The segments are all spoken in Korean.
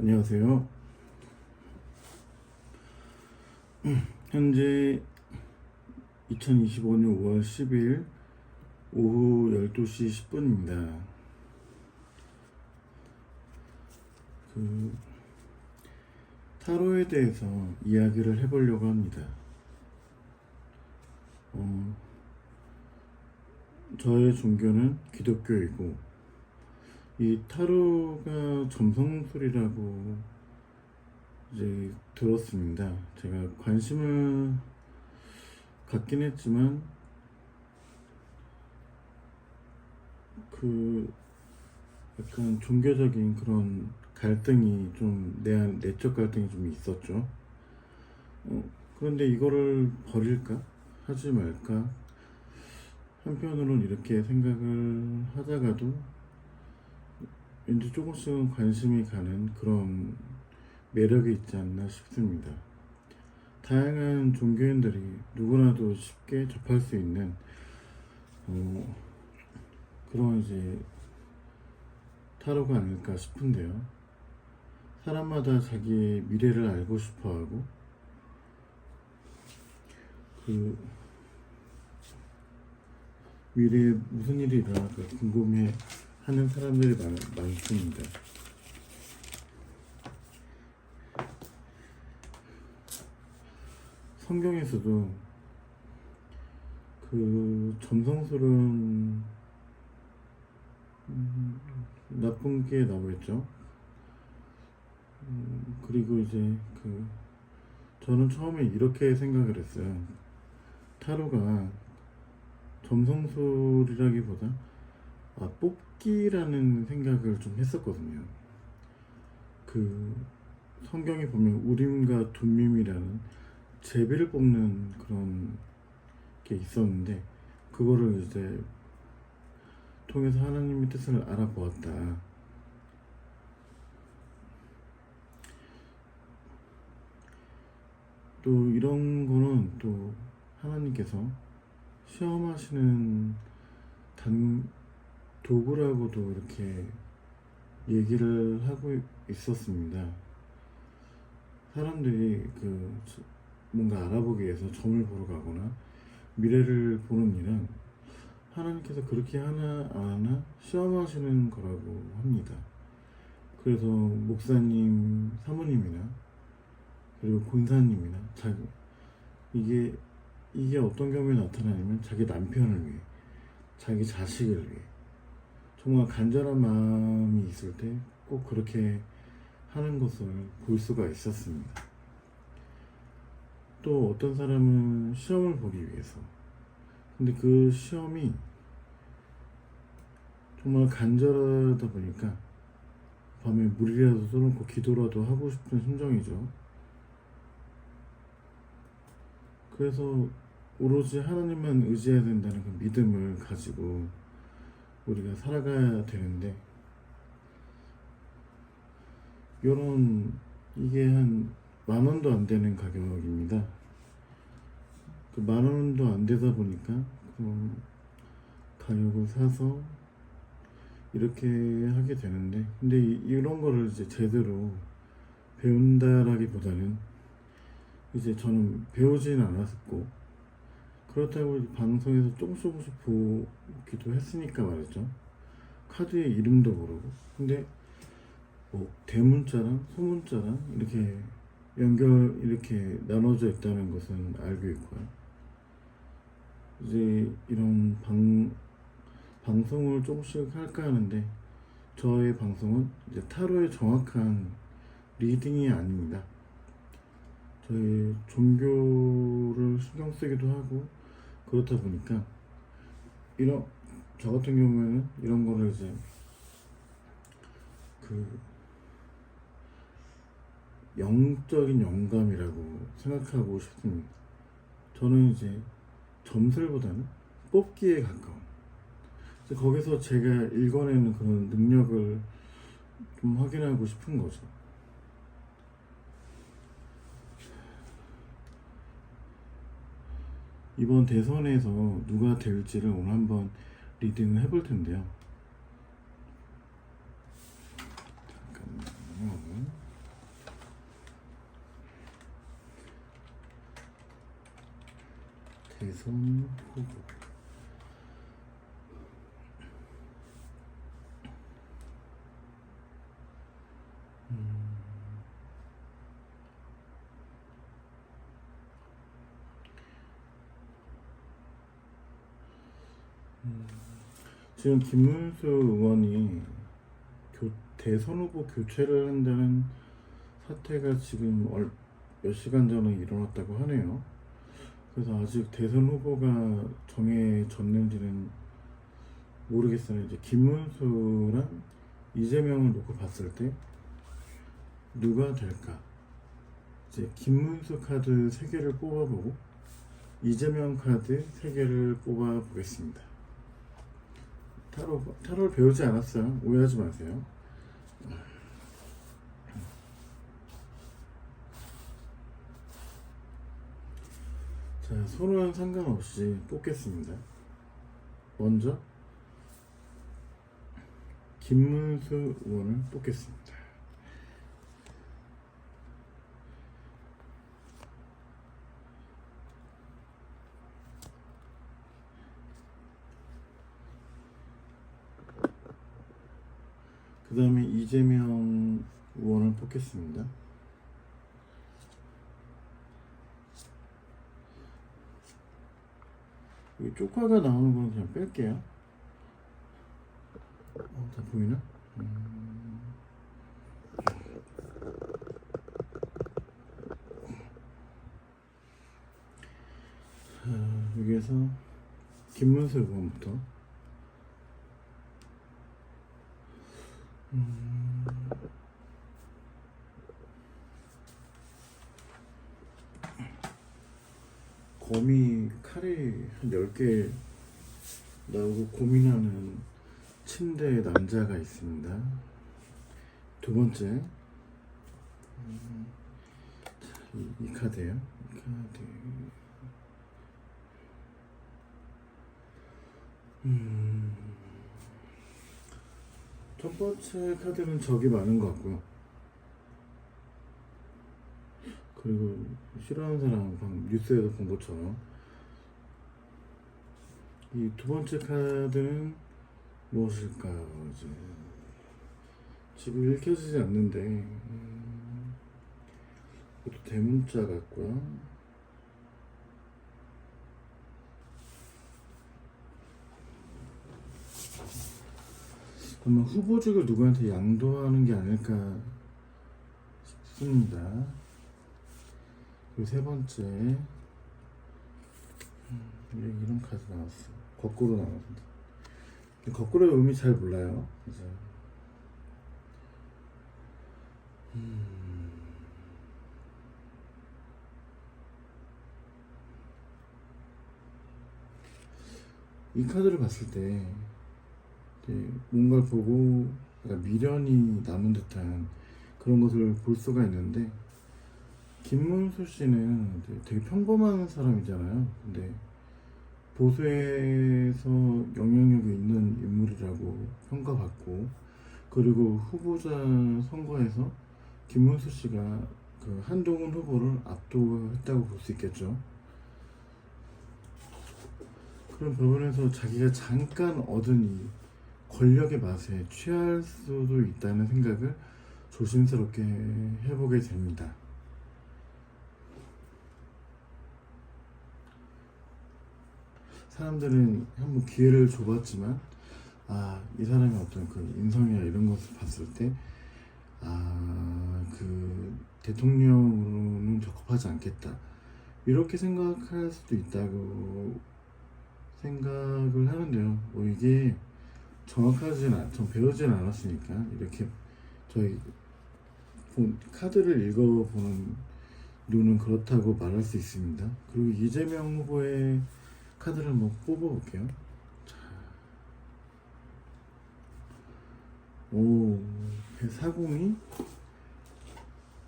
안녕하세요. 현재 2025년 5월 10일 오후 12시 10분입니다. 타로에 대해서 이야기를 해보려고 합니다. 저의 종교는 기독교이고, 이 타로가 점성술이라고 이제 들었습니다. 제가 관심을 갖긴 했지만 약간 종교적인 그런 갈등이 좀 내적 갈등이 좀 있었죠. 그런데 이거를 버릴까? 하지 말까? 한편으로는 이렇게 생각을 하다가도 왠지 조금씩은 관심이 가는 그런 매력이 있지 않나 싶습니다. 다양한 종교인들이 누구나도 쉽게 접할 수 있는 그런 이제 타로가 아닐까 싶은데요. 사람마다 자기의 미래를 알고 싶어하고 미래에 무슨 일이 일어날까 궁금해 하는 사람들이 많습니다. 성경에서도 점성술은 나쁜 게 나오겠죠. 그리고 이제 저는 처음에 이렇게 생각을 했어요. 타로가 점성술이라기보다 뽑기라는 생각을 좀 했었거든요. 성경에 보면 우림과 둠밈이라는 제비를 뽑는 그런 게 있었는데, 그거를 이제 통해서 하나님의 뜻을 알아보았다. 또 이런 거는 또 하나님께서 시험하시는 도구라고도 이렇게 얘기를 하고 있었습니다. 사람들이 뭔가 알아보기 위해서 점을 보러 가거나 미래를 보는 일은 하나님께서 그렇게 하나 안 하나 시험하시는 거라고 합니다. 그래서 목사님, 사모님이나 그리고 권사님이나 이게 어떤 경우에 나타나냐면 자기 남편을 위해, 자기 자식을 위해 정말 간절한 마음이 있을 때 꼭 그렇게 하는 것을 볼 수가 있었습니다. 또 어떤 사람은 시험을 보기 위해서, 근데 그 시험이 정말 간절하다 보니까 밤에 물이라도 쏘놓고 기도라도 하고 싶은 심정이죠. 그래서 오로지 하나님만 의지해야 된다는 그 믿음을 가지고 우리가 살아가야 되는데, 이게 한 10,000원도 안 되는 가격입니다. 10,000원도 안 되다 보니까 가격을 사서 이렇게 하게 되는데, 근데 이런 거를 이제 제대로 배운다라기보다는 이제 저는 배우진 않았고, 그렇다고 방송에서 조금씩 보기도 했으니까 말이죠. 카드의 이름도 모르고. 근데 대문자랑 소문자랑 이렇게 이렇게 나눠져 있다는 것은 알고 있고요. 이제 이런 방송을 조금씩 할까 하는데, 저의 방송은 이제 타로의 정확한 리딩이 아닙니다. 저희 종교를 신경 쓰기도 하고 그렇다 보니까 저 같은 경우에는 이런 거를 이제 영적인 영감이라고 생각하고 싶습니다. 저는 이제 점술보다는 뽑기에 가까운, 거기서 제가 읽어내는 그런 능력을 좀 확인하고 싶은 거죠. 이번 대선에서 누가 될지를 오늘 한번 리딩을 해볼 텐데요. 잠깐만요. 대선 후보. 지금 김문수 의원이 대선 후보 교체를 한다는 사태가 지금 몇 시간 전에 일어났다고 하네요. 그래서 아직 대선 후보가 정해졌는지는 모르겠어요. 이제 김문수랑 이재명을 놓고 봤을 때 누가 될까? 이제 김문수 카드 3개를 뽑아보고 이재명 카드 3개를 뽑아보겠습니다. 타로 배우지 않았어요. 오해하지 마세요. 자, 손은 상관없이 뽑겠습니다. 먼저 김문수 의원을 뽑겠습니다. 그 다음에 이재명 의원을 뽑겠습니다. 여기 쪽화가 나오는 건 그냥 뺄게요. 다 보이나? 여기에서 김문수 의원부터 거미 칼이 한 10개 나오고 고민하는 침대 남자가 있습니다. 두 번째 이 카드예요. 이 카드. 첫 번째 카드는 적이 많은 것 같고요. 그리고 싫어하는 사람 방금 뉴스에서 본 것처럼 이 두 번째 카드는 무엇일까요? 이제 지금 읽혀지지 않는데 이것도 대문자 같고요. 아마 후보직을 누구한테 양도하는 게 아닐까 싶습니다. 그리고 세 번째 이런 카드 나왔어. 거꾸로 나왔는데 거꾸로의 의미 잘 몰라요. 이제 이 카드를 봤을 때 뭔가를 보고 미련이 남은 듯한 그런 것을 볼 수가 있는데 김문수 씨는 되게 평범한 사람이잖아요. 근데 보수에서 영향력이 있는 인물이라고 평가받고 그리고 후보자 선거에서 김문수 씨가 그 한동훈 후보를 압도했다고 볼 수 있겠죠. 그런 부분에서 자기가 잠깐 얻은 이 권력의 맛에 취할 수도 있다는 생각을 조심스럽게 해보게 됩니다. 사람들은 한번 기회를 줘봤지만 이 사람의 어떤 그 인성이나 이런 것을 봤을 때 그 대통령으로는 적합하지 않겠다 이렇게 생각할 수도 있다고 생각을 하는데요. 이게 전 배우진 않았으니까 이렇게 저희 카드를 읽어보는 눈은 그렇다고 말할 수 있습니다. 그리고 이재명 후보의 카드를 한번 뽑아볼게요. 자, 사공이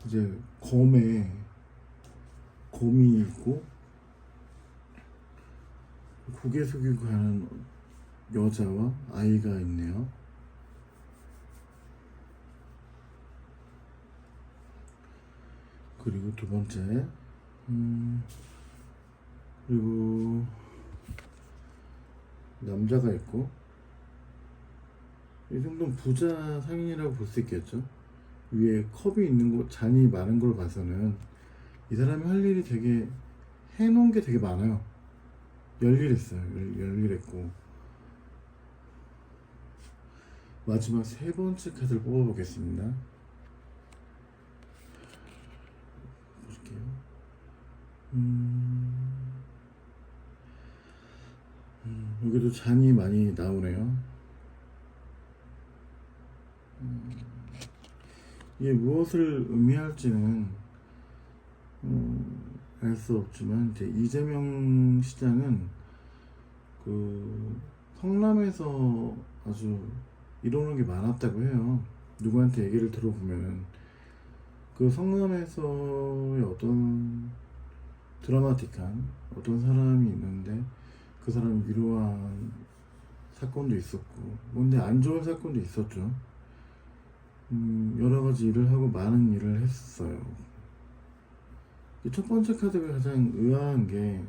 이제 검이 있고 고개 숙이고 가는 여자와 아이가 있네요. 그리고 두 번째 그리고 남자가 있고, 이 정도는 부자 상인이라고 볼 수 있겠죠. 위에 컵이 있는 거, 잔이 많은 걸 봐서는 이 사람이 할 일이 되게 해놓은 게 되게 많아요. 열일했어요. 열일했고. 마지막 세 번째 카드를 뽑아보겠습니다. 볼게요. 여기도 잔이 많이 나오네요. 이게 무엇을 의미할지는 알 수 없지만, 이제 이재명 시장은 그 성남에서 아주 이루는 게 많았다고 해요. 누구한테 얘기를 들어보면 그 성남에서의 어떤 드라마틱한 어떤 사람이 있는데, 그 사람이 위로한 사건도 있었고, 뭔데 안 좋은 사건도 있었죠. 여러 가지 일을 하고 많은 일을 했어요. 이 첫 번째 카드가 가장 의아한 게,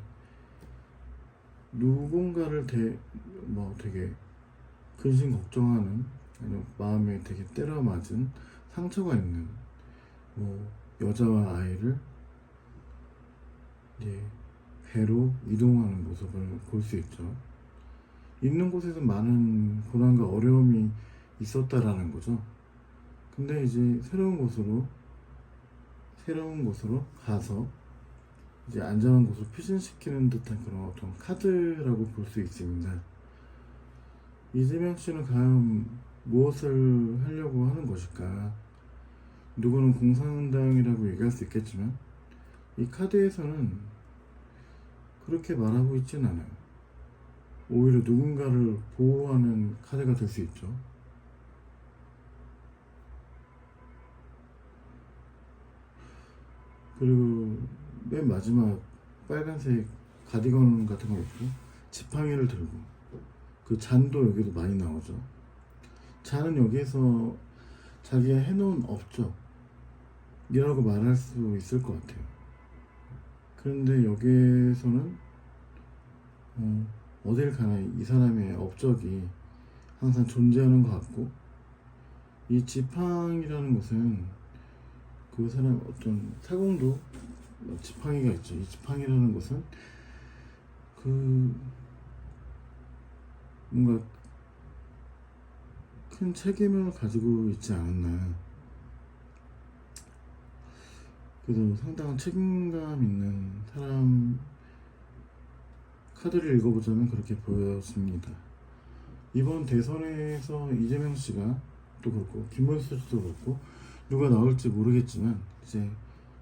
누군가를 되게 근심 걱정하는, 아니면 마음에 되게 때려 맞은 상처가 있는 여자와 아이를 이제 배로 이동하는 모습을 볼 수 있죠. 있는 곳에서 많은 고난과 어려움이 있었다라는 거죠. 근데 이제 새로운 곳으로 가서 이제 안전한 곳으로 피신시키는 듯한 그런 어떤 카드라고 볼 수 있습니다. 이재명 씨는 과연 무엇을 하려고 하는 것일까? 누구는 공산당이라고 얘기할 수 있겠지만, 이 카드에서는 그렇게 말하고 있진 않아요. 오히려 누군가를 보호하는 카드가 될 수 있죠. 그리고 맨 마지막 빨간색 가디건 같은 거 입고 지팡이를 들고, 그 잔도 여기도 많이 나오죠. 잔은 여기에서 자기가 해놓은 업적이라고 말할 수 있을 것 같아요. 그런데 여기에서는 어딜 가나 이 사람의 업적이 항상 존재하는 것 같고, 이 지팡이라는 것은 그 사람 어떤 사공도 지팡이가 있죠. 이 지팡이라는 것은 그 뭔가 큰 책임을 가지고 있지 않았나. 그래서 상당한 책임감 있는 사람 카드를 읽어보자면 그렇게 보여집니다. 이번 대선에서 이재명 씨가 또 그렇고 김문수 씨도 그렇고 누가 나올지 모르겠지만, 이제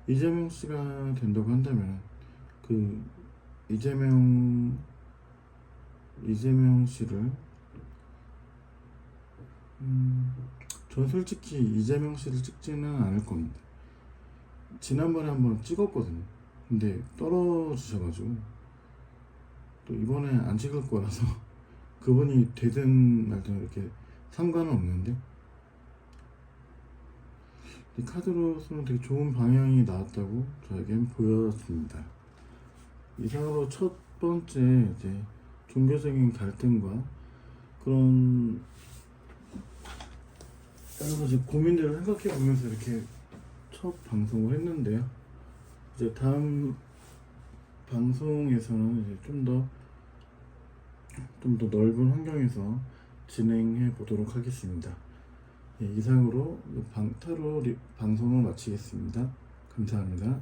이재명 씨가 된다고 한다면 그 이재명 씨를 전 솔직히 이재명 씨를 찍지는 않을 겁니다. 지난번에 한번 찍었거든요. 근데 떨어지셔가지고 또 이번에 안 찍을 거라서 그분이 되든 말든 이렇게 상관은 없는데, 이 카드로서는 되게 좋은 방향이 나왔다고 저에겐 보여집니다. 이상으로 첫 번째 이제 종교적인 갈등과 그런 여러 가지 고민들을 생각해 보면서 이렇게 첫 방송을 했는데요. 이제 다음 방송에서는 이제 좀 더 넓은 환경에서 진행해 보도록 하겠습니다. 예, 이상으로 타로 방송을 마치겠습니다. 감사합니다.